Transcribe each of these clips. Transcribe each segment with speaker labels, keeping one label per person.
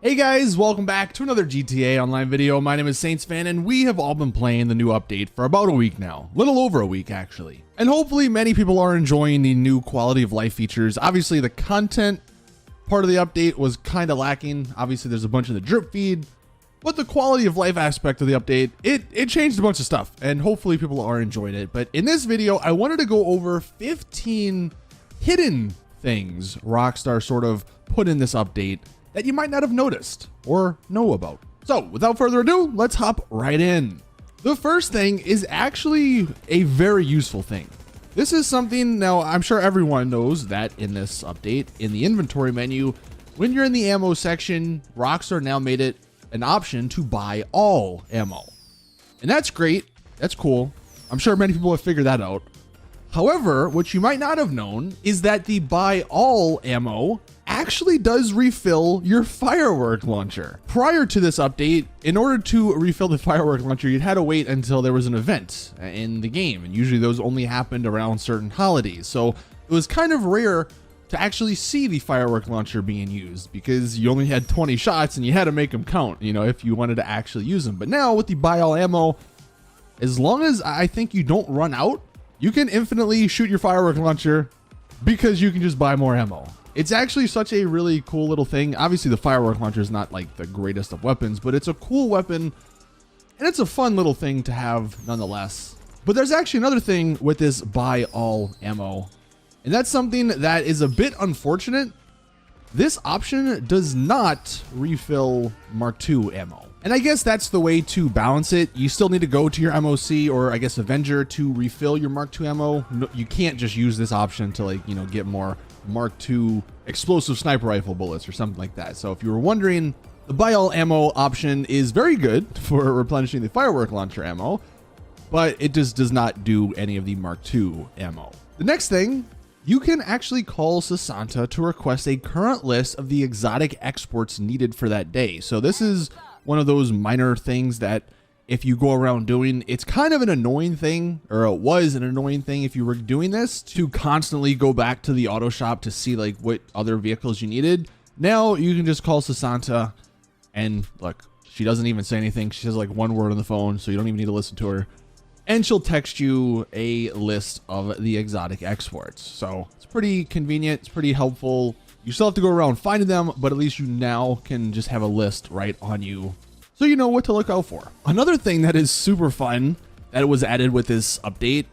Speaker 1: Hey guys, welcome back to another GTA Online video. My name is Saintsfan, and we have all been playing the new update for about a week now. Little over a week, actually. And hopefully many people are enjoying the new quality of life features. Obviously, the content part of the update was kind of lacking. Obviously, there's a bunch in the drip feed. But the quality of life aspect of the update, it changed a bunch of stuff. And hopefully people are enjoying it. But in this video, I wanted to go over 15 hidden things Rockstar sort of put in this update that you might not have noticed or know about. So without further ado, let's hop right in. The first thing is actually a very useful thing. This is something, now I'm sure everyone knows that in this update, in the inventory menu, when you're in the ammo section, Rockstar now made it an option to buy all ammo. And that's great, that's cool. I'm sure many people have figured that out. However, what you might not have known is that the buy all ammo actually does refill your firework launcher. Prior to this update, in order to refill the firework launcher, you'd had to wait until there was an event in the game. And usually those only happened around certain holidays. So it was kind of rare to actually see the firework launcher being used because you only had 20 shots and you had to make them count, you know, if you wanted to actually use them. But now with the buy all ammo, as long as I think you don't run out, you can infinitely shoot your firework launcher because you can just buy more ammo. It's actually such a really cool little thing. Obviously the firework launcher is not like the greatest of weapons, but it's a cool weapon and it's a fun little thing to have nonetheless. But there's actually another thing with this buy all ammo, and that's something that is a bit unfortunate. This option does not refill Mark II ammo. And I guess that's the way to balance it. You still need to go to your MOC or I guess Avenger to refill your Mark II ammo. No, you can't just use this option to, like, you know, get more Mark II explosive sniper rifle bullets or something like that. So if you were wondering, the buy all ammo option is very good for replenishing the firework launcher ammo, but it just does not do any of the Mark II ammo. The next thing, you can actually call Sasanta to request a current list of the exotic exports needed for that day. So this is one of those minor things that if you go around doing, it's kind of an annoying thing, or it was an annoying thing if you were doing this, to constantly go back to the auto shop to see like what other vehicles you needed. Now you can just call Sasanta and look, she doesn't even say anything. She says like one word on the phone, so you don't even need to listen to her. And she'll text you a list of the exotic exports. So it's pretty convenient, it's pretty helpful. You still have to go around finding them, but at least you now can just have a list right on you, so you know what to look out for. Another thing that is super fun that was added with this update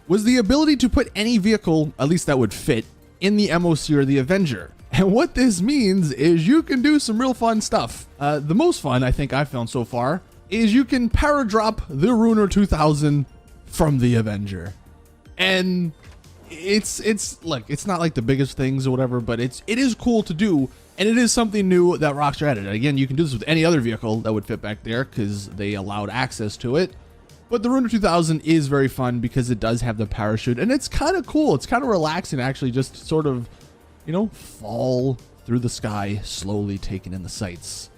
Speaker 1: was the ability to put any vehicle, at least that would fit, in the MOC or the Avenger. And what this means is you can do some real fun stuff. The most fun I think I've found so far is you can paradrop the Ruiner 2000 from the Avenger. And it's look, it's not like the biggest things or whatever, but it is cool to do, and it is something new that Rockstar added. And again, you can do this with any other vehicle that would fit back there because they allowed access to it. But the Ruiner 2000 is very fun because it does have the parachute, and it's kind of cool. It's kind of relaxing, actually, just sort of, you know, fall through the sky, slowly taking in the sights.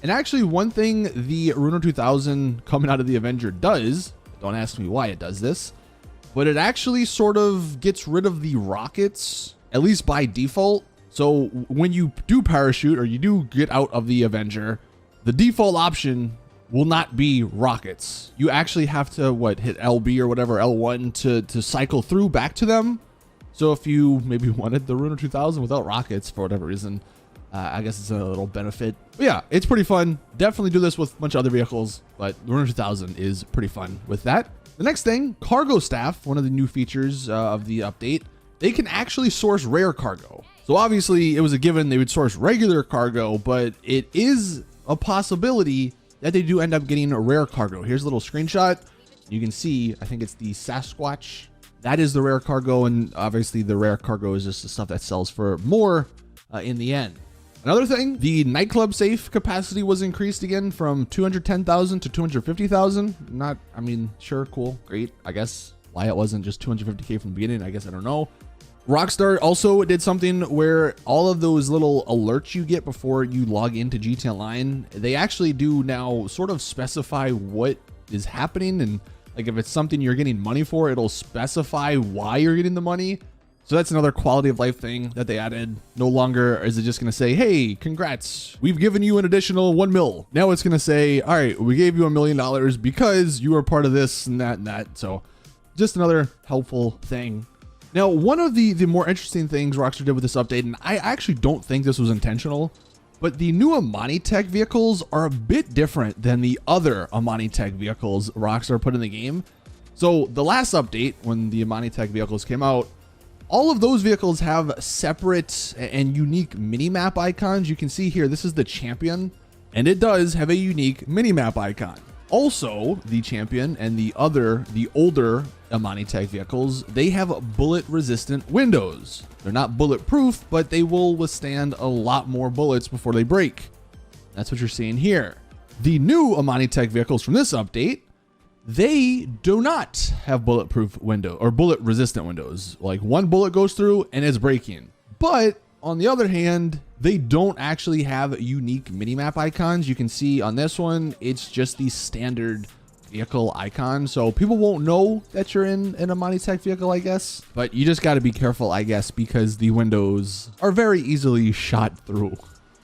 Speaker 1: And actually, one thing the Ruiner 2000 coming out of the Avenger does, don't ask me why it does this, but it actually sort of gets rid of the rockets, at least by default. So when you do parachute or you do get out of the Avenger, the default option will not be rockets. You actually have to, hit LB or whatever, L1 to cycle through back to them. So if you maybe wanted the Ruiner 2000 without rockets for whatever reason, I guess it's a little benefit. But yeah, it's pretty fun. Definitely do this with a bunch of other vehicles, but the Ruiner 2000 is pretty fun with that. The next thing, cargo staff, one of the new features of the update, they can actually source rare cargo. So obviously it was a given they would source regular cargo, but it is a possibility that they do end up getting a rare cargo. Here's a little screenshot. You can see, I think it's the Sasquatch. That is the rare cargo, and obviously the rare cargo is just the stuff that sells for more in the end. Another thing, the Nightclub safe capacity was increased again from 210,000 to 250,000. Not, I mean, sure, cool, great. I guess why it wasn't just 250K from the beginning, I guess I don't know. Rockstar also did something where all of those little alerts you get before you log into GTA Online, they actually do now sort of specify what is happening. And like if it's something you're getting money for, it'll specify why you're getting the money. So that's another quality of life thing that they added. No longer is it just going to say, hey, congrats, we've given you an additional 1 mil. Now it's going to say, all right, we gave you $1 million because you were part of this and that and that. So just another helpful thing. Now, one of the more interesting things Rockstar did with this update, and I actually don't think this was intentional, but the new Amani Tech vehicles are a bit different than the other Amani Tech vehicles Rockstar put in the game. So the last update, when the Amani Tech vehicles came out, all of those vehicles have separate and unique mini-map icons. You can see here, this is the Champion, and it does have a unique mini-map icon. Also, the Champion and the older Amani Tech vehicles, they have bullet-resistant windows. They're not bulletproof, but they will withstand a lot more bullets before they break. That's what you're seeing here. The new Amani Tech vehicles from this update, they do not have bulletproof window or bullet resistant windows. Like one bullet goes through and it's breaking. But on the other hand, they don't actually have unique minimap icons. You can see on this one, it's just the standard vehicle icon. So people won't know that you're in an Amani Tech vehicle, I guess. But you just got to be careful, I guess, because the windows are very easily shot through.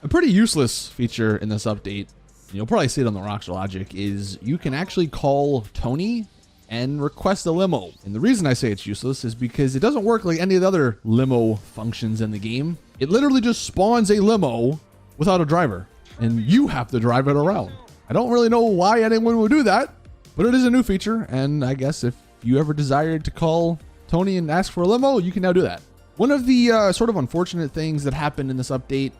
Speaker 1: A pretty useless feature in this update, you'll probably see it on the Rockstar Logic, is you can actually call Tony and request a limo. And the reason I say it's useless is because it doesn't work like any of the other limo functions in the game. It literally just spawns a limo without a driver, and you have to drive it around. I don't really know why anyone would do that, but it is a new feature, and I guess if you ever desired to call Tony and ask for a limo, you can now do that. One of the sort of unfortunate things that happened in this update,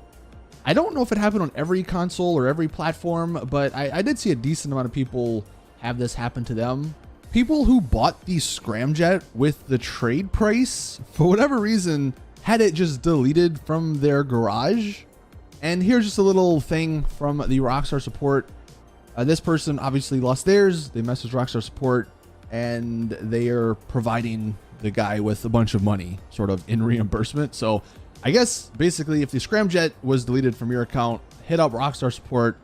Speaker 1: I don't know if it happened on every console or every platform, but I did see a decent amount of people have this happen to them. People who bought the scramjet with the trade price, for whatever reason, had it just deleted from their garage. And here's just a little thing from the Rockstar support. This person obviously lost theirs. They messaged Rockstar support, and they are providing the guy with a bunch of money, sort of in reimbursement. So I guess basically if the scramjet was deleted from your account, hit up Rockstar support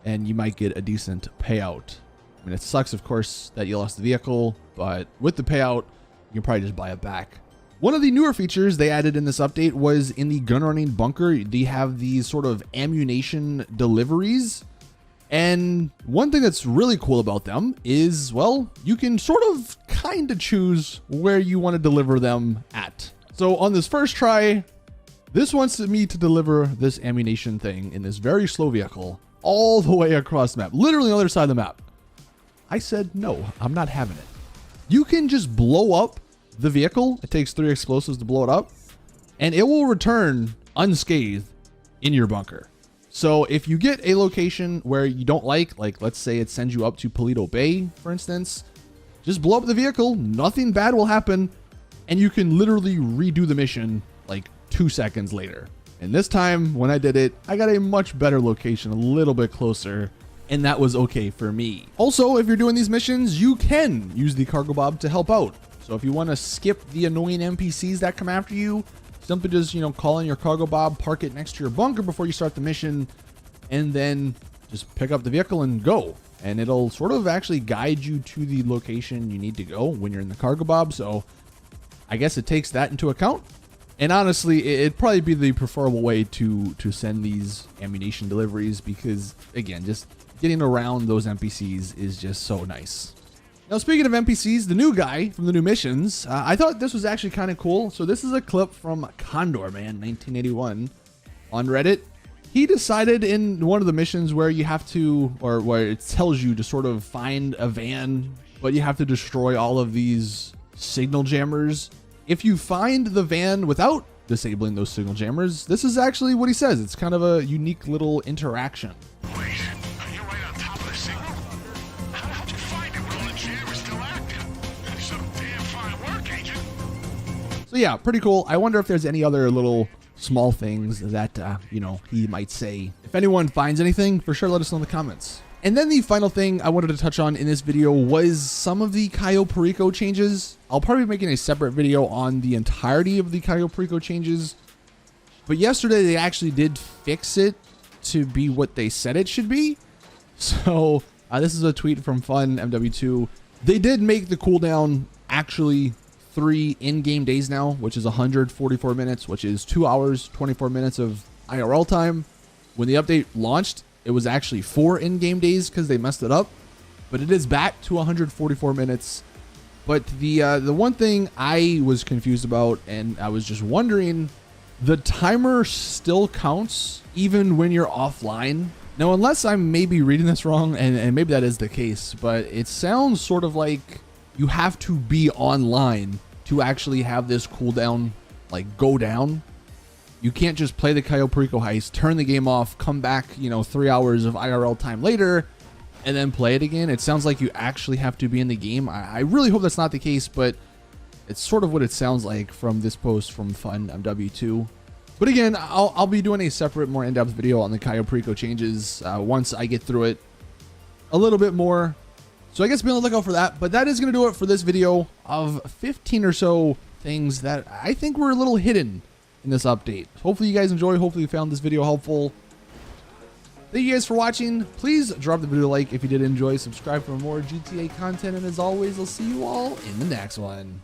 Speaker 1: and you might get a decent payout. I mean, it sucks, of course, that you lost the vehicle, but with the payout, you can probably just buy it back. One of the newer features they added in this update was in the gun running bunker, they have these sort of ammunition deliveries. And one thing that's really cool about them is, well, you can sort of kind of choose where you want to deliver them at. So on this first try, this wants me to deliver this ammunition thing in this very slow vehicle all the way across the map, literally on the other side of the map. I said, no, I'm not having it. You can just blow up the vehicle. It takes 3 explosives to blow it up, and it will return unscathed in your bunker. So if you get a location where you don't like let's say it sends you up to Paleto Bay, for instance, just blow up the vehicle. Nothing bad will happen, and you can literally redo the mission like 2 seconds later. And this time when I did it, I got a much better location, a little bit closer, and that was okay for me. Also, if you're doing these missions, you can use the cargo bob to help out. So if you want to skip the annoying NPCs that come after you, simply just, call in your cargo bob, park it next to your bunker before you start the mission, and then just pick up the vehicle and go. And it'll sort of actually guide you to the location you need to go when you're in the cargo bob. So I guess it takes that into account. And honestly, it'd probably be the preferable way to send these ammunition deliveries, because again, just getting around those NPCs is just so nice. Now, speaking of NPCs, the new guy from the new missions, I thought this was actually kind of cool. So this is a clip from Condor Man 1981 on Reddit. He decided in one of the missions where you have to, or where it tells you to sort of find a van, but you have to destroy all of these signal jammers. If you find the van without disabling those signal jammers, this is actually what he says. It's kind of a unique little interaction.
Speaker 2: Wait, are you right on top of the signal? How'd you find it when all the jam is still active? Some damn fine work, agent.
Speaker 1: So yeah, pretty cool. I wonder if there's any other little small things that, he might say. If anyone finds anything, for sure let us know in the comments. And then the final thing I wanted to touch on in this video was some of the Cayo Perico changes. I'll probably be making a separate video on the entirety of the Cayo Perico changes. But yesterday they actually did fix it to be what they said it should be. So this is a tweet from Fun MW2. They did make the cooldown actually 3 in-game days now, which is 144 minutes, which is 2 hours, 24 minutes of IRL time. When the update launched, it was actually 4 in-game days because they messed it up, but it is back to 144 minutes. But the one thing I was confused about, and I was just wondering, the timer still counts even when you're offline. Now, unless I'm maybe reading this wrong, and maybe that is the case, but it sounds sort of like you have to be online to actually have this cooldown like go down. You can't just play the Cayo Perico heist, turn the game off, come back, 3 hours of IRL time later, and then play it again. It sounds like you actually have to be in the game. I really hope that's not the case, but it's sort of what it sounds like from this post from Fun W2. But again, I'll be doing a separate, more in-depth video on the Cayo Perico changes once I get through it a little bit more. So I guess be on the lookout for that. But that is going to do it for this video of 15 or so things that I think were a little hidden in this update. Hopefully you guys enjoy. Hopefully you found this video helpful. Thank you guys for watching. Please drop the video a like if you did enjoy. Subscribe for more GTA content. And as always, I'll see you all in the next one.